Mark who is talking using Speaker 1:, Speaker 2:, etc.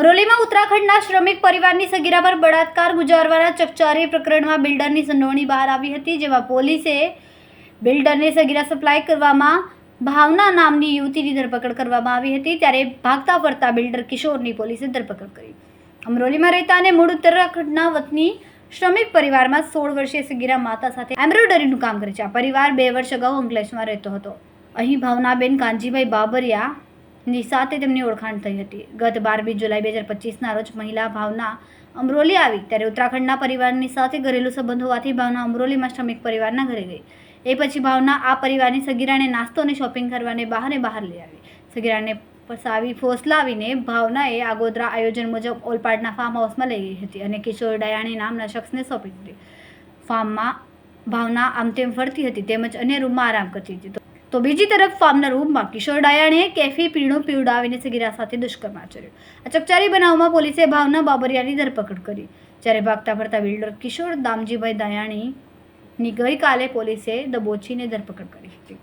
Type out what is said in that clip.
Speaker 1: અમરોલીમાં ઉત્તરાખંડના શ્રમિક પરિવારની સગીરા પર બળાત્કાર ગુજારવાના ચકચારી પ્રકરણમાં બિલ્ડરની સંડોવણી બહાર આવી હતી, જેમાં પોલીસે બિલ્ડરને સગીરા સપ્લાય કરવામાં ભાવના નામની યુવતીની ધરપકડ કરવામાં આવી હતી। ત્યારે ભાગતા ફરતા બિલ્ડર કિશોરની પોલીસે ધરપકડ કરી। અમરોલીમાં રહેતા અને મૂળ ઉત્તરાખંડના વતની શ્રમિક પરિવારમાં 16 વર્ષીય સગીરા માતા સાથે એમ્બ્રોઇડરીનું કામ કરે છે। આ પરિવાર 2 વર્ષ અગાઉ અંકલેશ્વરમાં રહેતો હતો। અહીં ભાવનાબેન કાનજીભાઈ બાબરિયા ની સાથે તેમની ઓળખાણ થઈ હતી। ગત 12 જુલાઈ 2025ના રોજ મહિલા ભાવના અમરોલી આવી ત્યારે ઉત્તરાખંડના પરિવારની સાથે ઘરેલું સંબંધ હોવાથી ભાવના અમરોલીમાં શ્રમિક પરિવારના ઘરે ગઈ। એ પછી ભાવના આ પરિવારની સગીરાને નાસ્તો અને શોપિંગ કરવાને બહાર લઈ આવી। સગીરાને ફસાવી ફોસલાવીને ભાવનાએ આગોતરા આયોજન મુજબ ઓલપાડના ફાર્મ હાઉસમાં લઈ ગઈ હતી અને કિશોર ડાયાણી નામના શખ્સને સોંપી દીધી। ફાર્મમાં ભાવના આમ તેમ ફરતી હતી તેમજ અન્ય રૂમમાં આરામ કરતી હતી। તો બીજી તરફ ફાર્મના રૂમમાં કિશોર ડાયાણીએ કેફી પીણું પીવડાવીને સગીરા સાથે દુષ્કર્મ આચર્યું। આ ચકચારી બનાવમાં પોલીસે ભાવના બાબરિયાની ધરપકડ કરી, જ્યારે ભાગતા ફરતા બિલ્ડર કિશોર દામજીભાઈ દાયાણીની ગઈકાલે પોલીસે દબોચીને ધરપકડ કરી હતી।